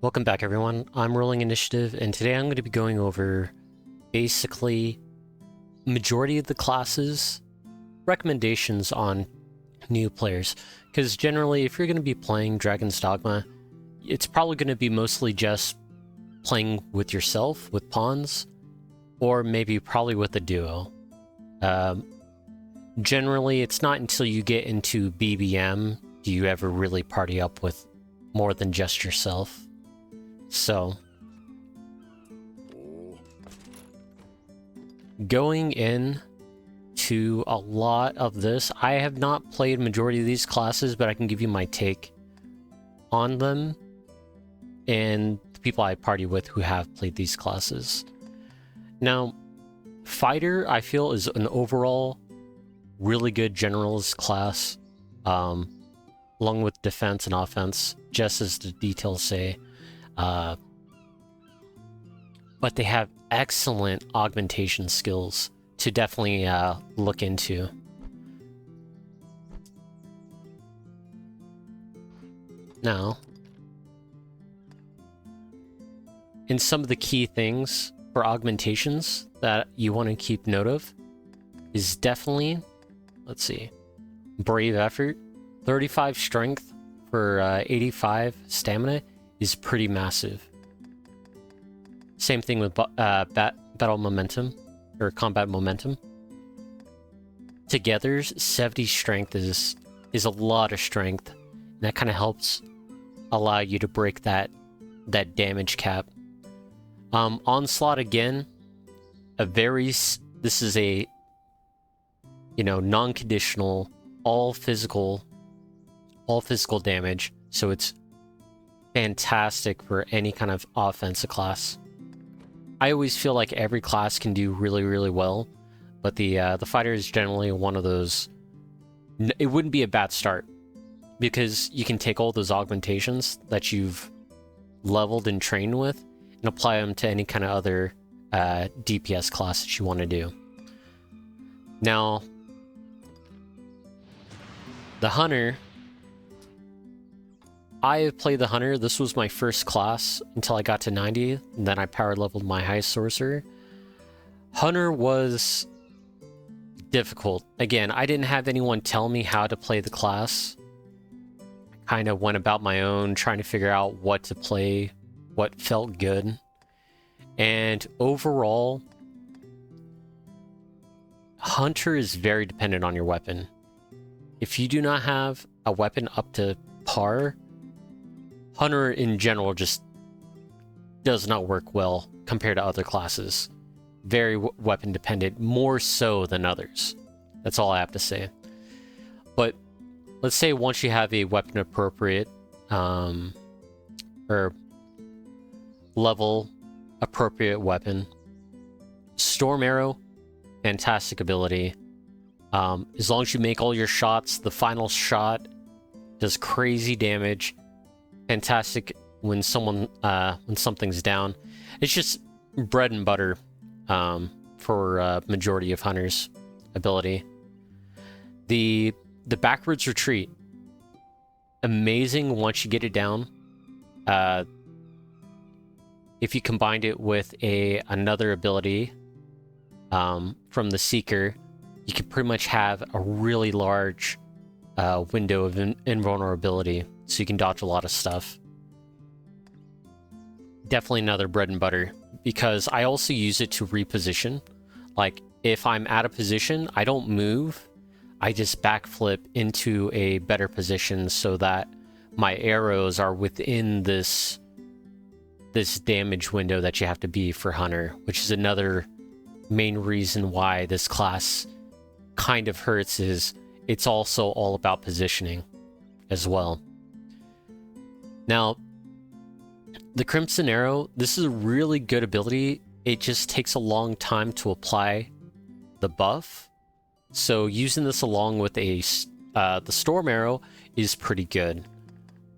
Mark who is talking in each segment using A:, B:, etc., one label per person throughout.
A: Welcome back, everyone. I'm Rolling Initiative, and today I'm going to be going over basically majority of the classes, recommendations on new players. Because generally, if you're going to be playing Dragon's Dogma, it's probably going to be mostly just playing with yourself, with pawns, or maybe probably with a duo. Generally, it's not until you get into BBM do you ever really party up with more than just yourself. So, going in to a lot of this, I have not played majority of these classes, but I can give you my take on them and the people I party with who have played these classes. Now, Fighter, I feel, is an overall really good generalist class, along with defense and offense, just as the details say. But they have excellent augmentation skills to definitely look into. Now, in some of the key things for augmentations that you want to keep note of is definitely, let's see, brave effort. 35 strength for 85 stamina is pretty massive. Same thing with battle momentum, or combat momentum. Together, 70 strength is a lot of strength, and that kind of helps allow you to break that damage cap. Onslaught again, this is a non-conditional, all physical damage, so it's fantastic for any kind of offensive class. I always feel like every class can do really, really well, but the fighter is generally one of those. It wouldn't be a bad start, because you can take all those augmentations that you've leveled and trained with and apply them to any kind of other DPS class that you want to do. Now, the Hunter, I have played the Hunter. This was my first class until I got to 90, and then I power leveled my high Sorcerer. Hunter was difficult. Again, I didn't have anyone tell me how to play the class. I kind of went about my own, trying to figure out what to play, what felt good. And overall, Hunter is very dependent on your weapon. If you do not have a weapon up to par, Hunter in general just does not work well compared to other classes. Very weapon dependent, more so than others. That's all I have to say. But let's say once you have a weapon appropriate, or level appropriate weapon, Storm Arrow, fantastic ability. As long as you make all your shots, the final shot does crazy damage. Fantastic when something's down. It's just bread and butter for majority of Hunter's ability. The backwards retreat, amazing once you get it down. If you combined it with another ability from the Seeker, you can pretty much have a really large window of invulnerability, so you can dodge a lot of stuff. Definitely another bread and butter, because I also use it to reposition. Like, if I'm out of position, I don't move. I just backflip into a better position so that my arrows are within this damage window that you have to be for Hunter, which is another main reason why this class kind of hurts, is it's also all about positioning as well. Now, the Crimson Arrow, this is a really good ability. It just takes a long time to apply the buff. So using this along with the Storm Arrow is pretty good.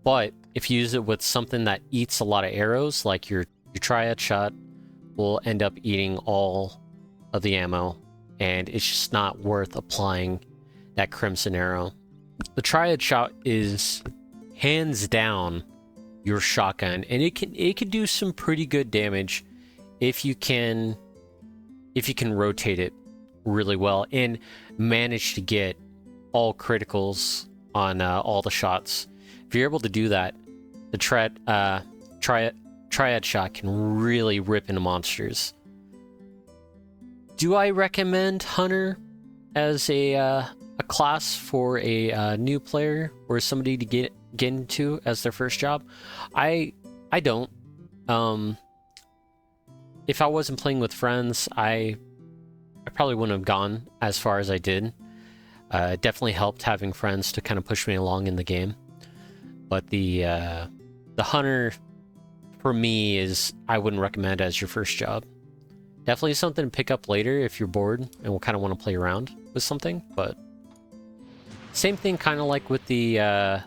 A: But if you use it with something that eats a lot of arrows, like your Triad Shot will end up eating all of the ammo, and it's just not worth applying that Crimson Arrow. The Triad Shot is hands down your shotgun, and it can do some pretty good damage if you can rotate it really well and manage to get all criticals on all the shots. If you're able to do that, the triad shot can really rip into monsters. Do I recommend Hunter as a class for a new player or somebody to get into as their first job? I don't. If I wasn't playing with friends, I probably wouldn't have gone as far as I did. It definitely helped having friends to kind of push me along in the game. But the Hunter, for me, I wouldn't recommend as your first job. Definitely something to pick up later if you're bored and will kind of want to play around with something. But same thing, kind of like with the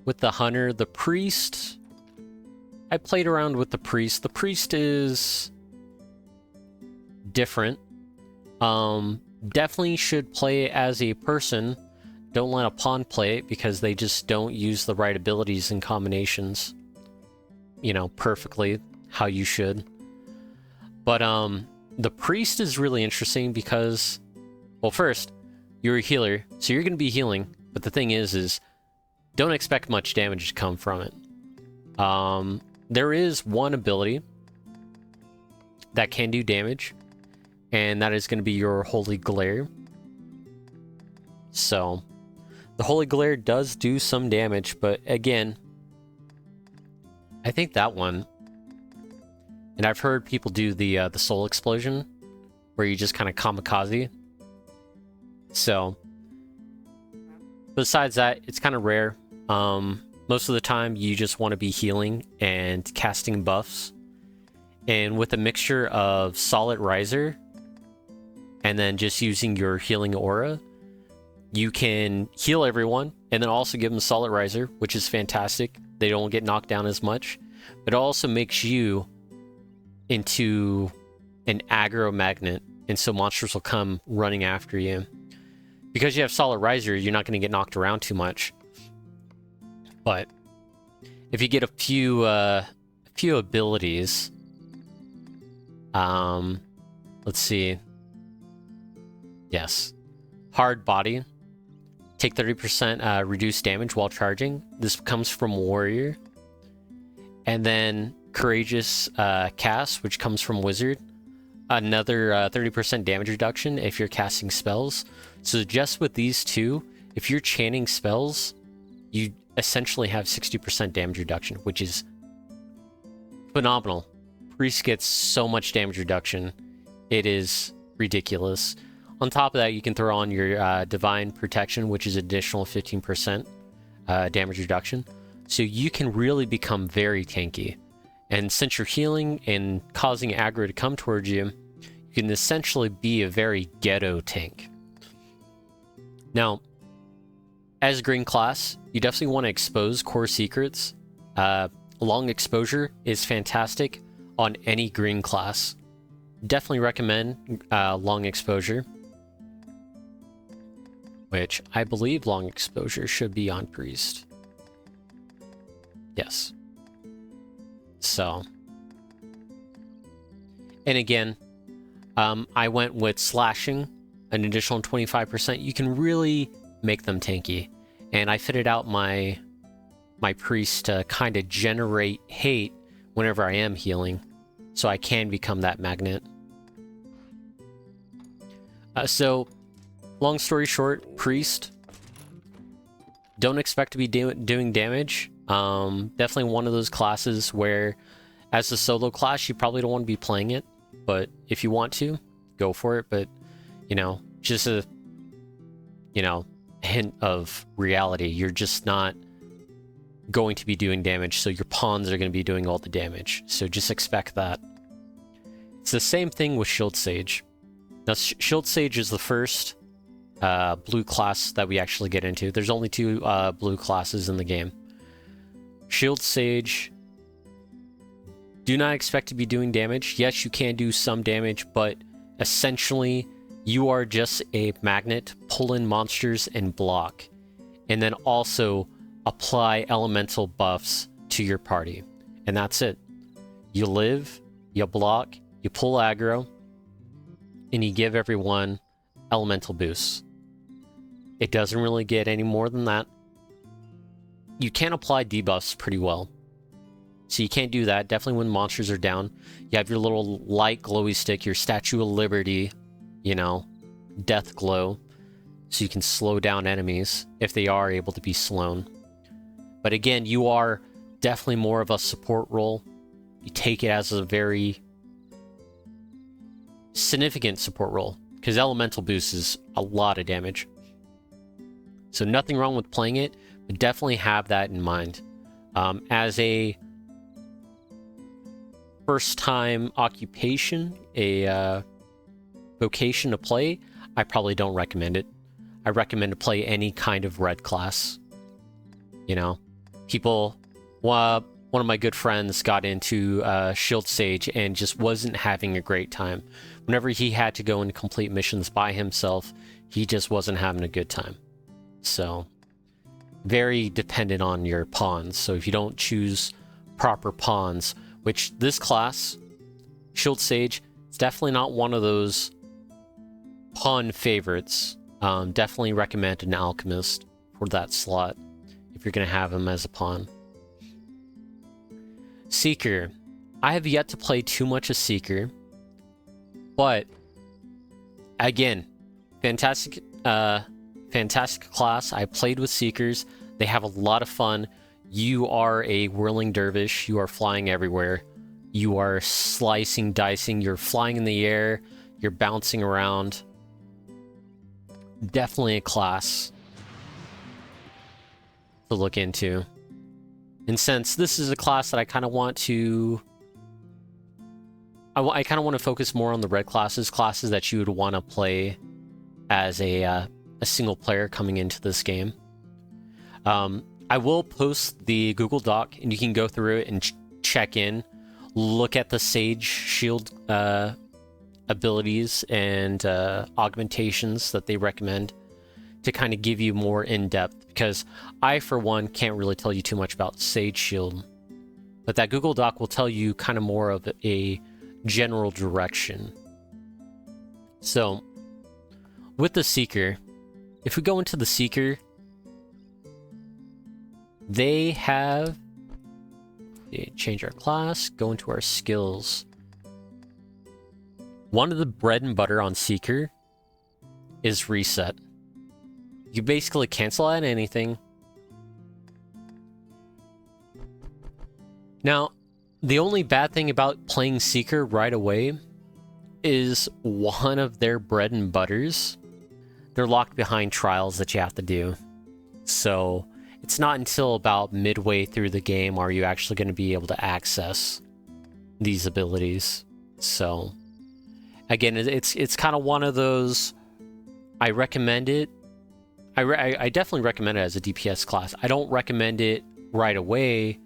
A: Hunter, the Priest. I played around with the Priest. The Priest is different. Definitely should play it as a person. Don't let a pawn play it because they just don't use the right abilities and combinations, perfectly how you should. But the Priest is really interesting because, well, first, you're a healer, so you're going to be healing. But the thing is don't expect much damage to come from it. There is one ability that can do damage, and that is going to be your Holy Glare. So, the Holy Glare does do some damage, but again, I think that one, and I've heard people do the Soul Explosion, where you just kind of kamikaze. So, besides that, it's kind of rare. Most of the time, you just want to be healing and casting buffs. And with a mixture of Solid Riser and then just using your healing aura, you can heal everyone and then also give them Solid Riser, which is fantastic. They don't get knocked down as much. But it also makes you into an aggro magnet, and so monsters will come running after you. Because you have Solid Riser, you're not going to get knocked around too much. But if you get a few abilities, let's see. Yes, Hard Body, take 30% reduced damage while charging. This comes from Warrior. And then Courageous Cast, which comes from Wizard. Another 30% damage reduction if you're casting spells. So just with these two, if you're chanting spells, you essentially have 60% damage reduction, which is phenomenal. Priest gets so much damage reduction. It is ridiculous. On top of that, you can throw on your Divine Protection, which is additional 15% damage reduction. So you can really become very tanky. And since you're healing and causing aggro to come towards you, you can essentially be a very ghetto tank. Now, as green class, you definitely want to expose core secrets. Long exposure is fantastic on any green class. Definitely recommend long exposure, which I believe long exposure should be on Priest. Yes. So, and again, I went with slashing, an additional 25%. You can really make them tanky, and I fitted out my Priest to kind of generate hate whenever I am healing, so I can become that magnet. So, long story short, Priest, don't expect to be doing damage. Definitely one of those classes where, as a solo class, you probably don't want to be playing it, but if you want to, go for it. But, just a, hint of reality. You're just not going to be doing damage, so your pawns are going to be doing all the damage. So just expect that. It's the same thing with Shield Sage. Now, Shield Sage is the first blue class that we actually get into. There's only two blue classes in the game. Shield Sage, do not expect to be doing damage. Yes, you can do some damage, but essentially you are just a magnet, pull in monsters and block. And then also apply elemental buffs to your party. And that's it. You live, you block, you pull aggro, and you give everyone elemental boosts. It doesn't really get any more than that. You can apply debuffs pretty well. So you can't do that. Definitely when monsters are down. You have your little light glowy stick, your Statue of Liberty, you know, death glow. So you can slow down enemies if they are able to be slowed. But again, you are definitely more of a support role. You take it as a very significant support role, because elemental boost is a lot of damage. So nothing wrong with playing it, but definitely have that in mind. As a first-time occupation, a vocation to play, I probably don't recommend it. I recommend to play any kind of red class. You know, people... one of my good friends got into Shield Sage and just wasn't having a great time. Whenever he had to go and complete missions by himself, he just wasn't having a good time. So, very dependent on your pawns. So if you don't choose proper pawns, which this class, Shield Sage, is definitely not one of those pawn favorites. Definitely recommend an Alchemist for that slot if you're going to have him as a pawn. Seeker. I have yet to play too much of Seeker, but again, fantastic class. I played with Seekers. They have a lot of fun. You are a whirling dervish. You are flying everywhere. You are slicing, dicing. You're flying in the air. You're bouncing around. Definitely a class to look into. And since this is a class that I kind of want to... I kind of want to focus more on the red classes that you would want to play as a single player coming into this game. I will post the Google Doc, and you can go through it and check in. Look at the Sage Shield abilities and augmentations that they recommend to kind of give you more in-depth, because I, for one, can't really tell you too much about Sage Shield. But that Google Doc will tell you kind of more of a general direction. So, with the Seeker, if we go into the Seeker, they have... change our class, go into our skills. One of the bread and butter on Seeker is reset. You basically cancel out anything. Now, the only bad thing about playing Seeker right away is one of their bread and butters. They're locked behind trials that you have to do. So, it's not until about midway through the game are you actually going to be able to access these abilities. So, again, it's kind of one of those... I recommend it. I definitely recommend it as a DPS class. I don't recommend it right away.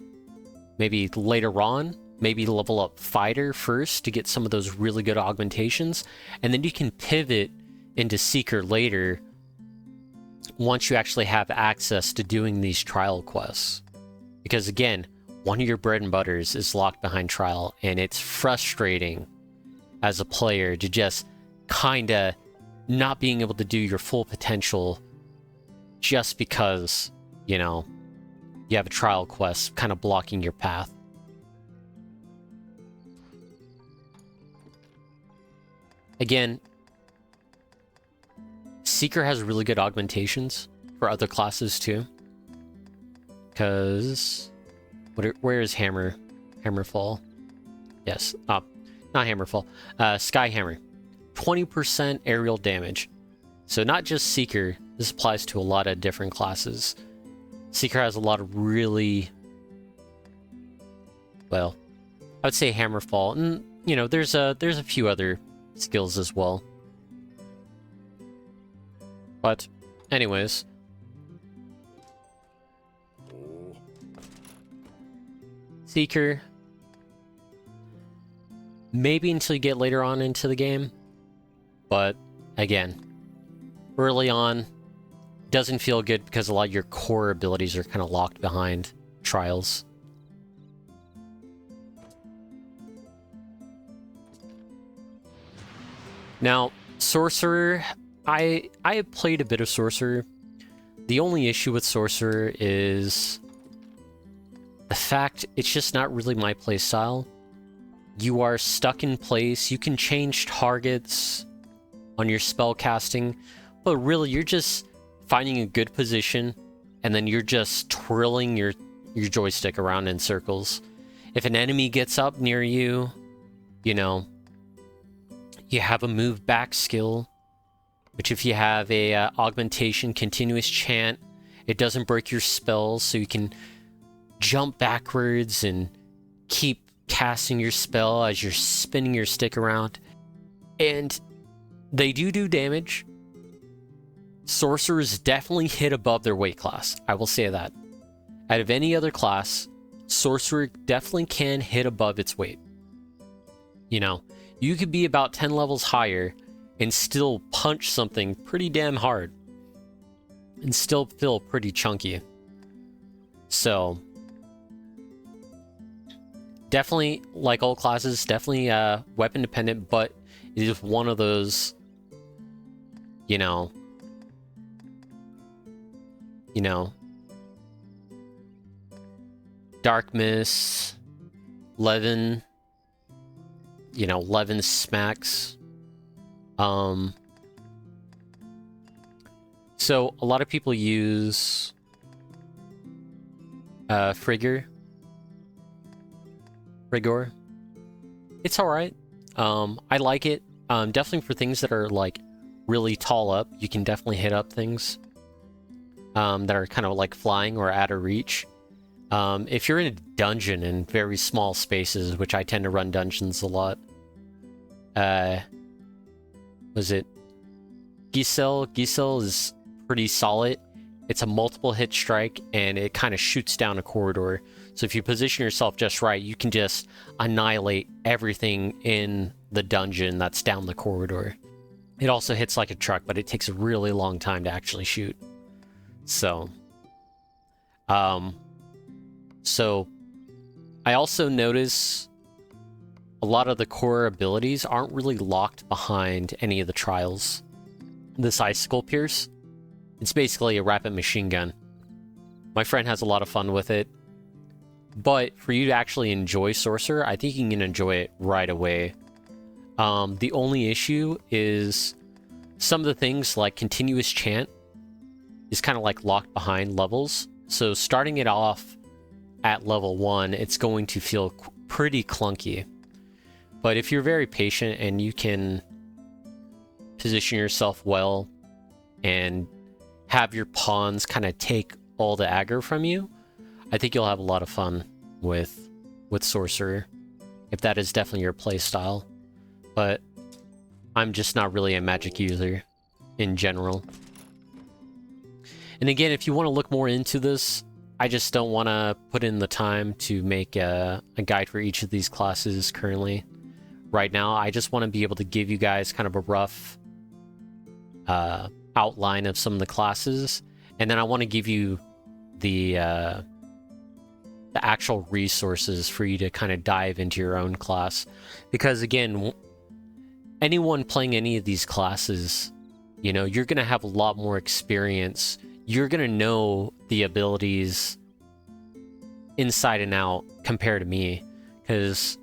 A: Maybe later on. Maybe level up Fighter first to get some of those really good augmentations. And then you can pivot into Seeker later once you actually have access to doing these trial quests. Because again, one of your bread and butters is locked behind trial, and it's frustrating as a player to just kinda not being able to do your full potential just because, you know, you have a trial quest kind of blocking your path. Again, Seeker has really good augmentations for other classes too. Because... where is Hammerfall? Yes. Not Hammerfall. Skyhammer. 20% aerial damage. So not just Seeker. This applies to a lot of different classes. Seeker has a lot of really... well, I would say Hammerfall. And, you know, there's a few other skills as well. But, anyways... Seeker. Maybe until you get later on into the game. But, again, early on, doesn't feel good because a lot of your core abilities are kind of locked behind trials. Now, Sorcerer, I have played a bit of Sorcerer. The only issue with Sorcerer is the fact it's just not really my playstyle. You are stuck in place. You can change targets on your spell casting, but really you're just finding a good position and then you're just twirling your joystick around in circles. If an enemy gets up near you, you know, you have a move back skill, which if you have a augmentation continuous chant, it doesn't break your spells, so you can jump backwards and keep casting your spell as you're spinning your stick around. And they do damage. Sorcerers definitely hit above their weight class, I will say that. Out of any other class, Sorcerer definitely can hit above its weight. You know, you could be about 10 levels higher and still punch something pretty damn hard and still feel pretty chunky. So definitely, like all classes, definitely weapon dependent, but it is one of those, you know, Dark Mist, Levin, you know, Levin smacks. So a lot of people use Frigor. It's alright. I like it. Definitely for things that are like really tall up, you can definitely hit up things that are kind of like flying or out of reach. If you're in a dungeon in very small spaces, which I tend to run dungeons a lot, was it Giselle? Giselle is pretty solid. It's a multiple hit strike, and it kind of shoots down a corridor. So if you position yourself just right, you can just annihilate everything in the dungeon that's down the corridor. It also hits like a truck, but it takes a really long time to actually shoot. So I also notice a lot of the core abilities aren't really locked behind any of the trials. This Icicle Pierce, it's basically a rapid machine gun. My friend has a lot of fun with it. But for you to actually enjoy Sorcerer, I think you can enjoy it right away. The only issue is some of the things like continuous chant is kind of like locked behind levels. So starting it off at level 1, it's going to feel pretty clunky. But if you're very patient and you can position yourself well and have your pawns kind of take all the aggro from you, I think you'll have a lot of fun with Sorcerer, if that is definitely your play style. But I'm just not really a magic user in general. And again, if you want to look more into this, I just don't want to put in the time to make a guide for each of these classes currently. Right now, I just want to be able to give you guys kind of a rough outline of some of the classes, and then I want to give you the actual resources for you to kind of dive into your own class. Because again, anyone playing any of these classes, you know, you're going to have a lot more experience. You're going to know the abilities inside and out compared to me. Because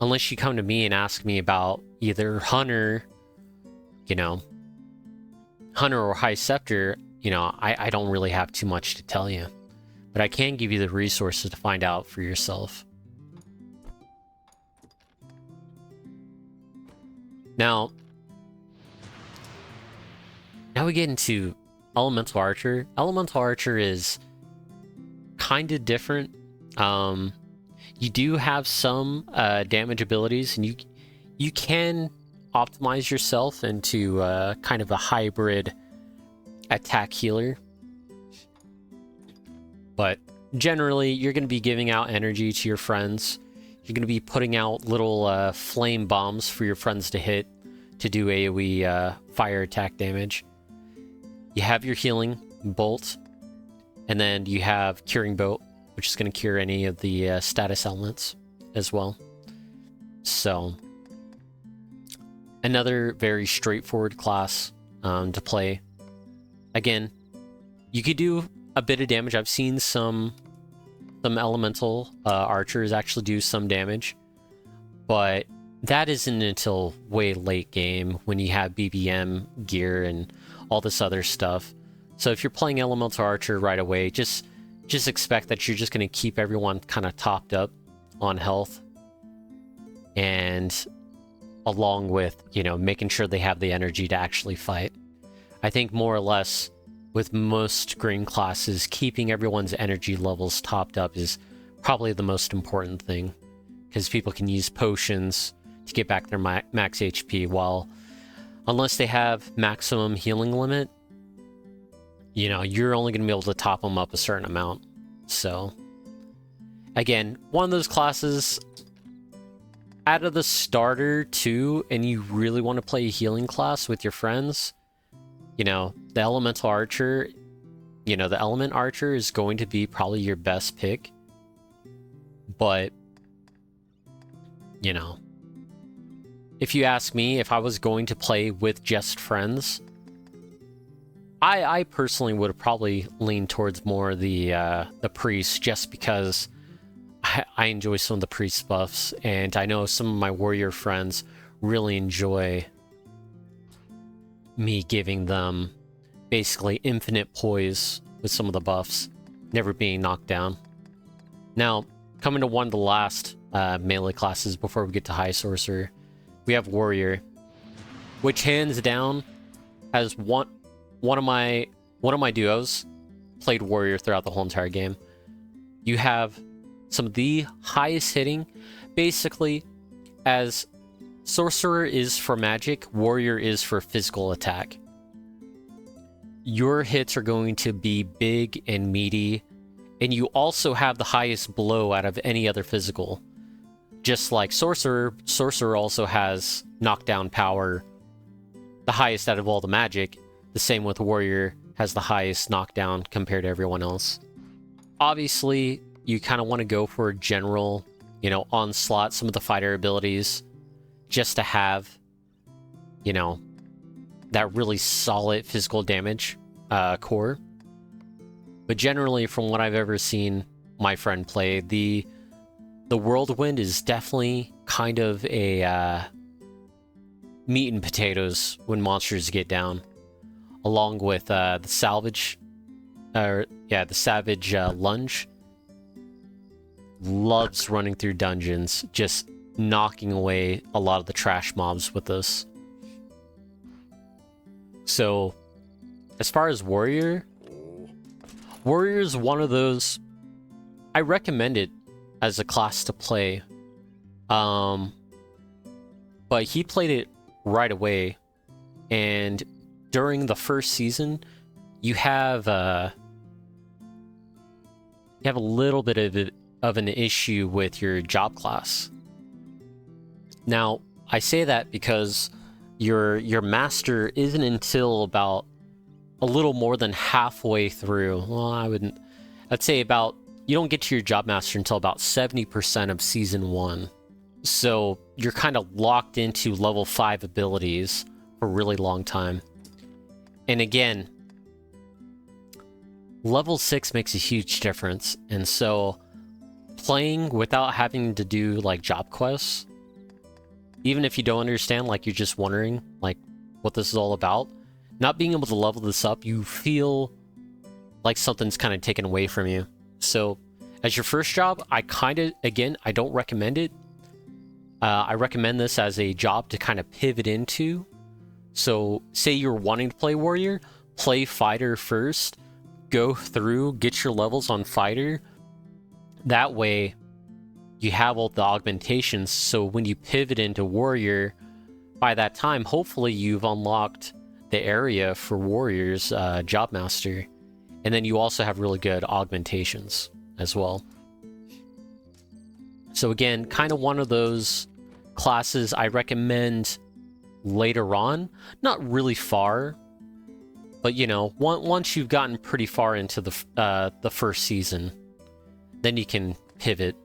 A: unless you come to me and ask me about either Hunter, you know, Hunter or High Scepter, you know, I don't really have too much to tell you. But I can give you the resources to find out for yourself. Now we get into Elemental Archer. Elemental Archer is kind of different. You do have some damage abilities, and you can optimize yourself into kind of a hybrid attack healer. But generally, you're going to be giving out energy to your friends. You're going to be putting out little flame bombs for your friends to hit to do AoE fire attack damage. You have your healing, Bolt. And then you have Curing Bolt, which is going to cure any of the status elements as well. So, another very straightforward class to play. Again, you could do a bit of damage. I've seen some elemental archers actually do some damage, but that isn't until way late game when you have BBM gear and all this other stuff. So if you're playing elemental archer right away, just expect that you're just going to keep everyone kind of topped up on health, and along with, you know, making sure they have the energy to actually fight. I think more or less with most green classes, keeping everyone's energy levels topped up is probably the most important thing, because people can use potions to get back their max HP, while unless they have maximum healing limit, you know, you're only going to be able to top them up a certain amount. So again, one of those classes out of the starter too, and you really want to play a healing class with your friends, you know, the elemental archer, you know, the element archer is going to be probably your best pick. But, you know, if you ask me, if I was going to play with just friends, I personally would have probably leaned towards more the priest, just because I enjoy some of the priest buffs, and I know some of my warrior friends really enjoy me giving them basically infinite poise with some of the buffs, never being knocked down. Now, coming to one of the last melee classes before we get to High Sorcerer, we have Warrior, which hands down has one of my duos played Warrior throughout the whole entire game. You have some of the highest hitting, basically, as Sorcerer is for magic, Warrior is for physical attack. Your hits are going to be big and meaty, and you also have the highest blow out of any other physical. Just like Sorcerer also has knockdown power, the highest out of all the magic. The same with Warrior, has the highest knockdown compared to everyone else. Obviously, you kind of want to go for a general, you know, onslaught, some of the fighter abilities, just to have, you know, that really solid physical damage core. But generally, from what I've ever seen my friend play, the Whirlwind is definitely kind of a meat and potatoes when monsters get down, along with the Savage Lunge. Loves running through dungeons, just knocking away a lot of the trash mobs with this. So, as far as Warrior is one of those, I recommend it as a class to play. But he played it right away, and during the first season, you have a little bit of an issue with your job class. Now, I say that because your master isn't until about a little more than halfway through. Well, I'd say about, you don't get to your job master until about 70% of season 1. So you're kind of locked into level 5 abilities for a really long time. And again, level 6 makes a huge difference. And so playing without having to do like job quests, even if you don't understand, like you're just wondering like what this is all about, not being able to level this up, you feel like something's kind of taken away from you. So as your first job, I don't recommend it. I recommend this as a job to kind of pivot into. So say you're wanting to play Warrior, play Fighter first, go through, get your levels on Fighter. That way you have all the augmentations, so when you pivot into Warrior, by that time, hopefully you've unlocked the area for Warrior's Job Master. And then you also have really good augmentations as well. So again, kind of one of those classes I recommend later on. Not really far, But you know, once you've gotten pretty far into the first season, then you can pivot.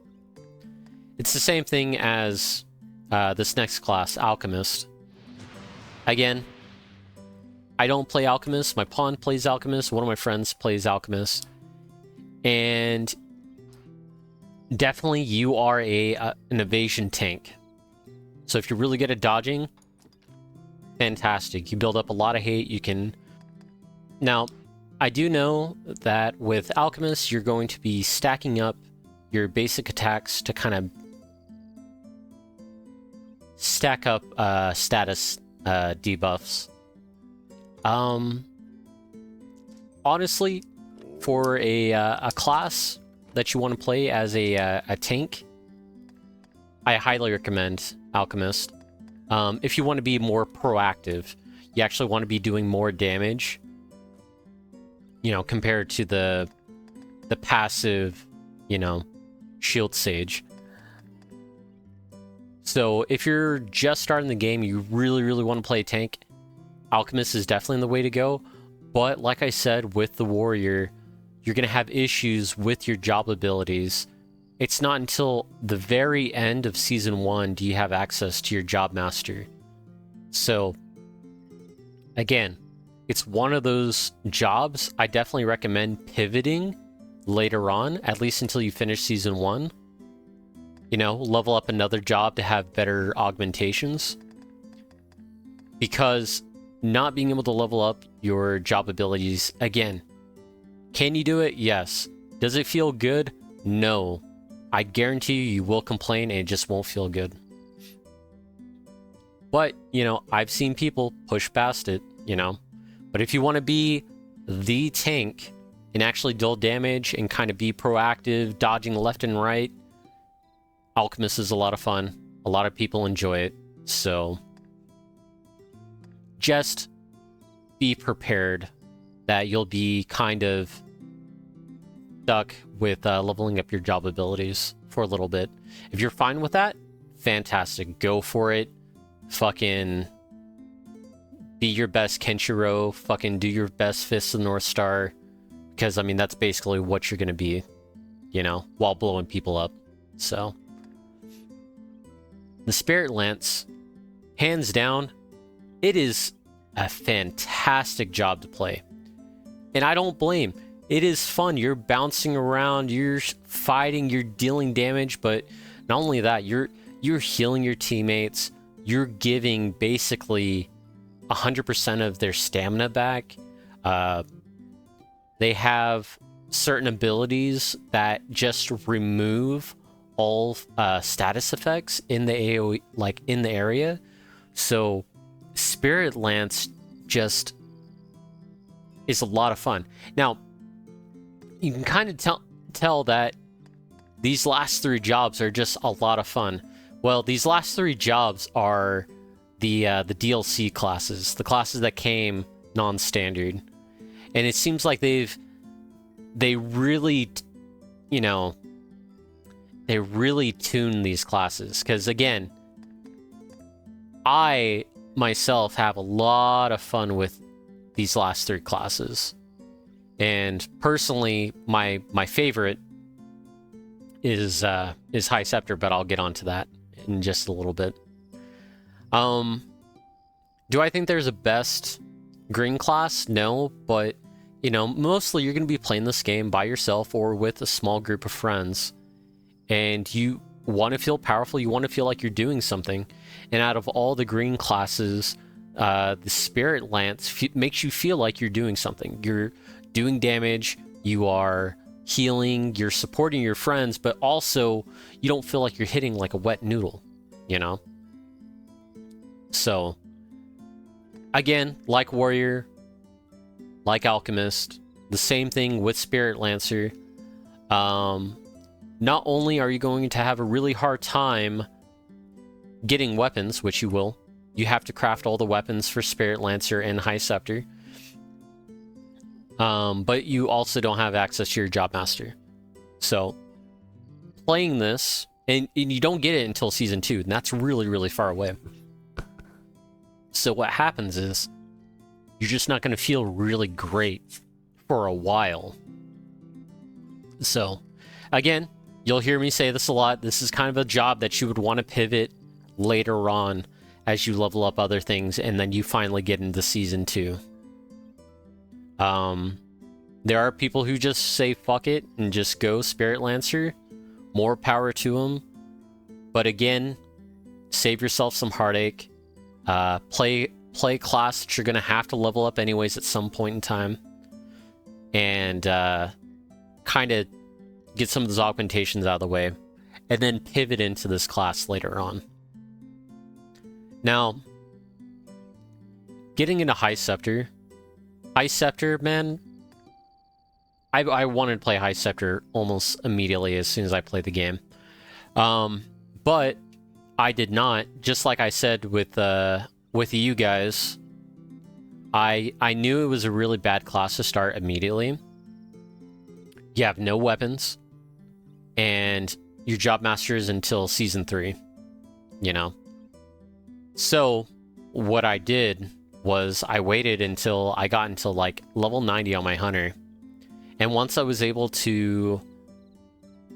A: It's the same thing as this next class, Alchemist. Again, I don't play Alchemist. My pawn plays Alchemist. One of my friends plays Alchemist. And definitely you are an evasion tank. So if you're really good at dodging, fantastic. You build up a lot of hate. You can... Now, I do know that with Alchemist, you're going to be stacking up your basic attacks to kind of stack up status debuffs. Honestly, for a class that you want to play as a tank, I highly recommend Alchemist. If you want to be more proactive, you actually want to be doing more damage, you know, compared to the passive, you know, Shield Sage. So if you're just starting the game, you really, really want to play tank, Alchemist is definitely the way to go. But like I said, with the Warrior, you're going to have issues with your job abilities. It's not until the very end of Season 1 do you have access to your Job Master. So, again, it's one of those jobs I definitely recommend pivoting later on, at least until you finish Season 1. You know, level up another job to have better augmentations. Because not being able to level up your job abilities, again, can you do it? Yes. Does it feel good? No. I guarantee you will complain and it just won't feel good. But, you know, I've seen people push past it, you know. But if you want to be the tank and actually deal damage and kind of be proactive, dodging left and right, Alchemist is a lot of fun. A lot of people enjoy it. So just be prepared that you'll be kind of stuck with leveling up your job abilities for a little bit. If you're fine with that, fantastic. Go for it. Fucking be your best Kenshiro. Fucking do your best Fist of the North Star. Because, I mean, that's basically what you're going to be, you know, while blowing people up. So, the Spirit Lance, hands down, it is a fantastic job to play. And I don't blame. It is fun. You're bouncing around, you're fighting, you're dealing damage, but not only that, you're healing your teammates. You're giving basically 100% of their stamina back. They have certain abilities that just remove all status effects in the AoE, like in the area. So Spirit Lance just is a lot of fun. Now, you can kind of tell that these last 3 jobs are just a lot of fun. Well, these last 3 jobs are the DLC classes, the classes that came non-standard, and it seems like they really, you know, they really tune these classes. Because again, I myself have a lot of fun with these last 3 classes, and personally, my favorite is High Scepter, but I'll get onto that in just a little bit. Do I think there's a best green class? No, but you know, mostly you're going to be playing this game by yourself or with a small group of friends, and you want to feel powerful, you want to feel like you're doing something, and out of all the green classes, the Spirit Lance makes you feel like you're doing something. You're doing damage, you are healing, you're supporting your friends, but also you don't feel like you're hitting like a wet noodle, you know? So, again, like Warrior, like Alchemist, the same thing with Spirit Lancer. Not only are you going to have a really hard time getting weapons, which you will, you have to craft all the weapons for Spirit Lancer and High Scepter. But you also don't have access to your Job Master. So, playing this, and you don't get it until Season 2, and that's really, really far away. So what happens is, you're just not going to feel really great for a while. So, again, you'll hear me say this a lot. This is kind of a job that you would want to pivot later on as you level up other things, and then you finally get into Season 2. There are people who just say fuck it and just go Spirit Lancer. More power to them. But again, save yourself some heartache. Play class that you're going to have to level up anyways at some point in time. And kind of get some of those augmentations out of the way. And then pivot into this class later on. Now, getting into High Scepter. High Scepter, man, I wanted to play High Scepter almost immediately as soon as I played the game. But I did not. Just like I said with you guys, I knew it was a really bad class to start immediately. You have no weapons, and your job master is until Season 3, you know? So, what I did was I waited until I got into, like, level 90 on my hunter. And once I was able to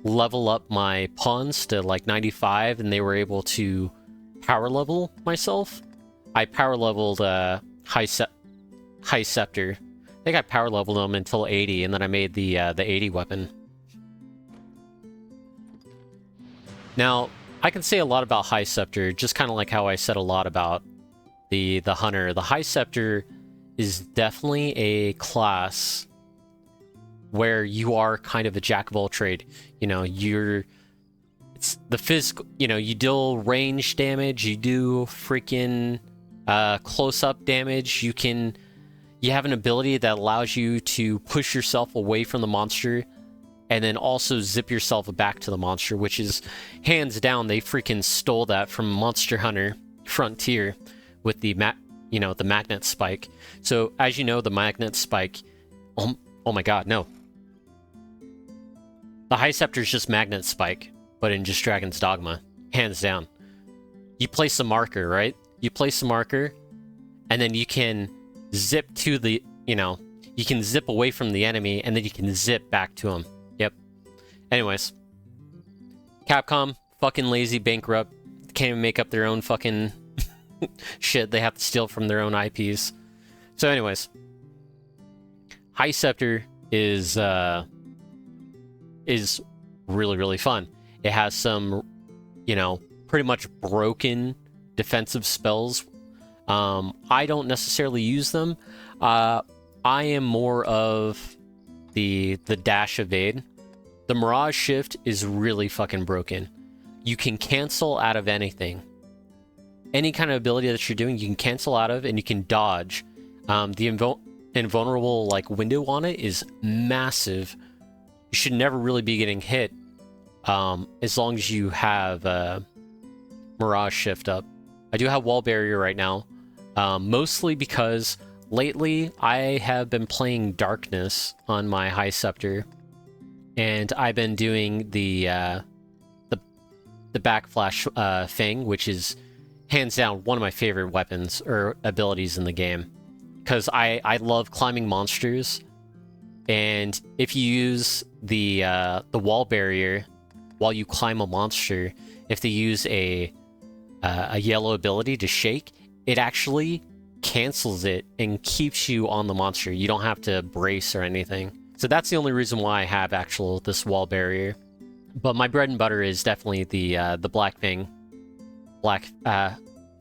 A: level up my pawns to, like, 95, and they were able to power level myself, I power leveled High Scepter. I think I power leveled them until 80, and then I made the 80 weapon. Now, I can say a lot about High Scepter, just kind of like how I said a lot about the Hunter. The High Scepter is definitely a class where you are kind of a jack of all trade. You know, it's the physical, you know, you deal range damage, you do freaking close-up damage, you have an ability that allows you to push yourself away from the monster and then also zip yourself back to the monster, which is hands down, they freaking stole that from Monster Hunter Frontier with the the magnet spike. So as you know, the magnet spike, oh my god, no. The High Scepter is just magnet spike, but in just Dragon's Dogma, hands down. You place a marker, right? You place a marker, and then you can zip to the, you can zip away from the enemy, and then you can zip back to him. Yep. Anyways. Capcom, fucking lazy, bankrupt, can't even make up their own fucking shit. They have to steal from their own IPs. So anyways. High Scepter is really, really fun. It has some, pretty much broken defensive spells. I don't necessarily use them. I am more of the dash evade. The Mirage Shift is really fucking broken. You can cancel out of anything. Any kind of ability that you're doing, you can cancel out of, and you can dodge. The invulnerable window on it is massive. You should never really be getting hit as long as you have Mirage Shift up. I do have Wall Barrier right now, mostly because lately I have been playing Darkness on my High Scepter, and I've been doing the backflash thing, which is hands down one of my favorite weapons or abilities in the game, because I love climbing monsters. And if you use the wall barrier while you climb a monster, if they use a yellow ability to shake, it actually cancels it and keeps you on the monster. You don't have to brace or anything. So that's the only reason why I have this wall barrier. But my bread and butter is definitely the black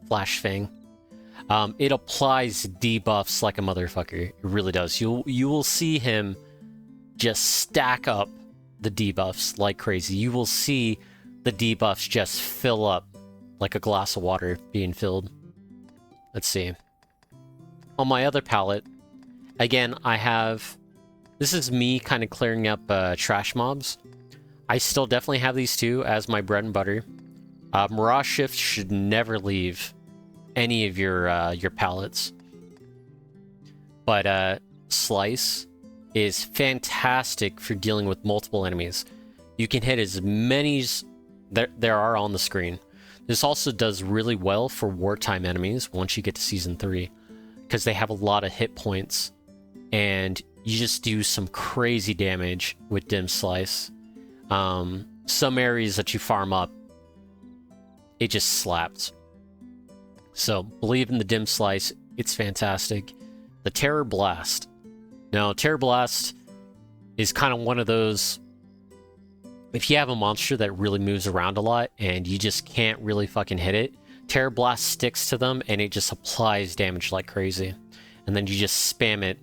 A: flash thing. It applies debuffs like a motherfucker. It really does. You will see him just stack up the debuffs like crazy. You will see the debuffs just fill up like a glass of water being filled. Let's see. On my other palette, again, I have... This is me kind of clearing up trash mobs. I still definitely have these two as my bread and butter. Mirage Shift should never leave any of your palettes. But Slice is fantastic for dealing with multiple enemies. You can hit as many as there are on the screen. This also does really well for wartime enemies once you get to Season 3. because they have a lot of hit points, and you just do some crazy damage with Dim Slice. Some areas that you farm up, it just slaps. So believe in the Dim Slice, it's fantastic. The Terror Blast. Now, Terror Blast is kind of one of those, if you have a monster that really moves around a lot and you just can't really fucking hit it, Terror Blast sticks to them and it just applies damage like crazy. And then you just spam it,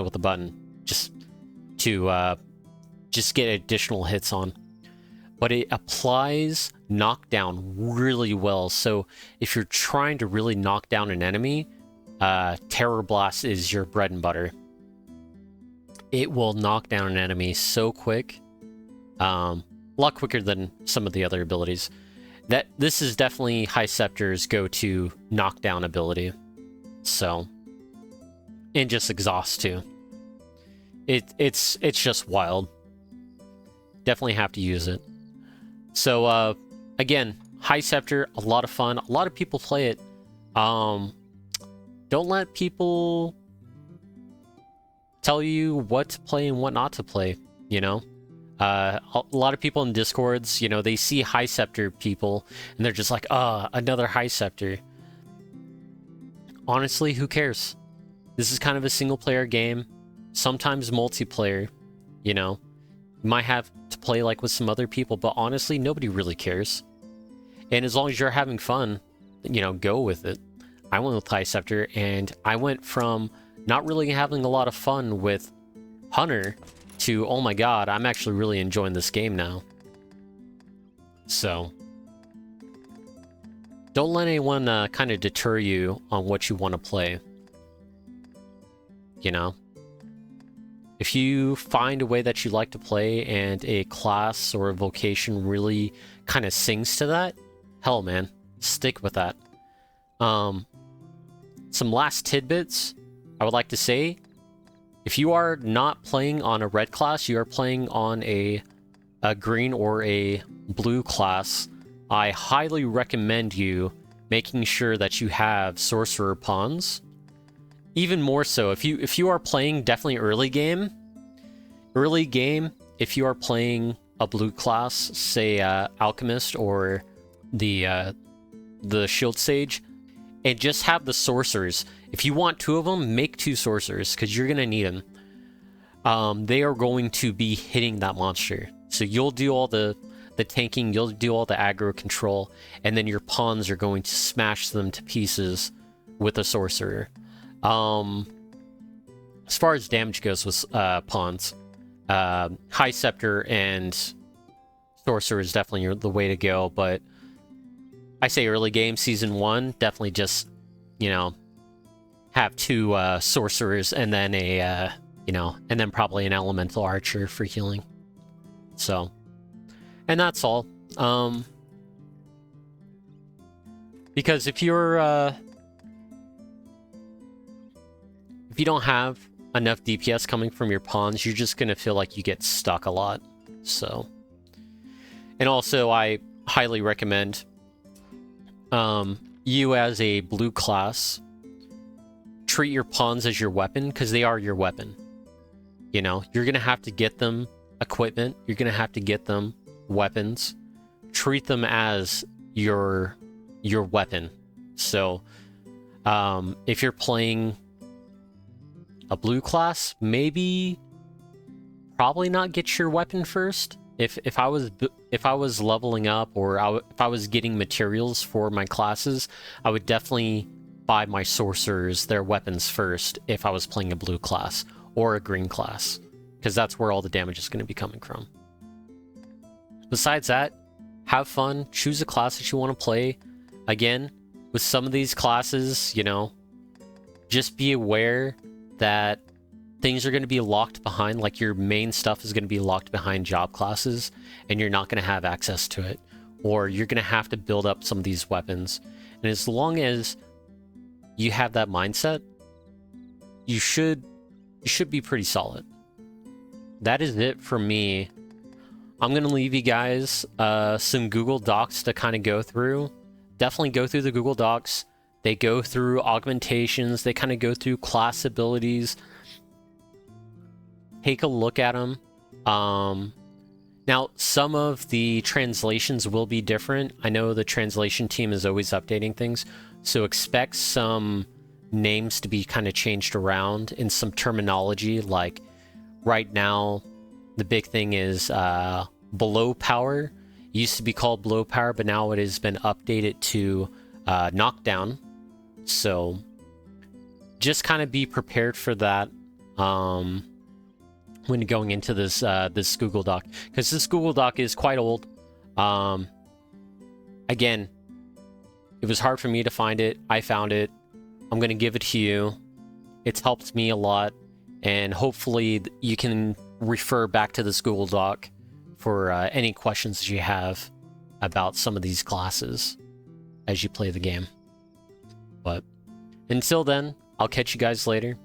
A: with the button just to just get additional hits on. But it applies knockdown really well. So if you're trying to really knock down an enemy, Terror Blast is your bread and butter. It will knock down an enemy so quick, a lot quicker than some of the other abilities. This is definitely High Scepter's go-to knockdown ability. So, and just exhaust too. It's just wild. Definitely have to use it. So again, High Scepter, a lot of fun. A lot of people play it. Don't let people tell you what to play and what not to play, you know? A lot of people in Discords, you know, they see High Scepter people and they're just like, another High Scepter. Honestly, who cares? This is kind of a single player game, sometimes multiplayer, you know? You might have to play like with some other people, but honestly, nobody really cares. And as long as you're having fun, you know, go with it. I went with High Scepter, and I went from not really having a lot of fun with Hunter to, oh my god, I'm actually really enjoying this game now. So, don't let anyone kind of deter you on what you want to play. You know? If you find a way that you like to play and a class or a vocation really kind of sings to that, hell man, stick with that. Some last tidbits I would like to say. If you are not playing on a red class, you are playing on a green or a blue class, I highly recommend you making sure that you have Sorcerer pawns. Even more so, if you are playing definitely early game, if you are playing a blue class, say Alchemist or the Shield Sage, and just have the Sorcerers. If you want two of them, make two Sorcerers, because you're going to need them. They are going to be hitting that monster. So you'll do all the tanking, you'll do all the aggro control, and then your pawns are going to smash them to pieces with a Sorcerer. As far as damage goes with pawns, High Scepter and Sorcerer is definitely the way to go, but I say early game, Season 1, definitely just, you know, have two Sorcerers and then a, you know, and then probably an Elemental Archer for healing. So, and that's all. Because if you're, if you don't have enough DPS coming from your pawns, you're just gonna feel like you get stuck a lot. So, and also I highly recommend you as a blue class treat your pawns as your weapon, because they are your weapon. You know, you're gonna have to get them equipment, you're gonna have to get them weapons. Treat them as your weapon. So if you're playing a blue class, probably not get your weapon first. If I was leveling up, or if I was getting materials for my classes, I would definitely buy my sorcerers their weapons first if I was playing a blue class or a green class, because that's where all the damage is going to be coming from. Besides that, have fun, choose a class that you want to play. Again, with some of these classes, you know, just be aware that things are going to be locked behind, like your main stuff is going to be locked behind job classes, and you're not going to have access to it, or you're going to have to build up some of these weapons. And as long as you have that mindset, you should be pretty solid. That is it for me. I'm going to leave you guys some Google Docs to kind of go through. Definitely go through the Google Docs. They go through augmentations. They kind of go through class abilities. Take a look at them. Now, some of the translations will be different. I know the translation team is always updating things, so expect some names to be kind of changed around in some terminology. Like right now, the big thing is below power. It used to be called below power, but now it has been updated to knockdown. So just kind of be prepared for that. When going into this this Google Doc, because this Google Doc is quite old. Again, it was hard for me to find it. I found it. I'm gonna give it to you. It's helped me a lot, and hopefully you can refer back to this Google Doc for any questions that you have about some of these classes as you play the game. But until then, I'll catch you guys later.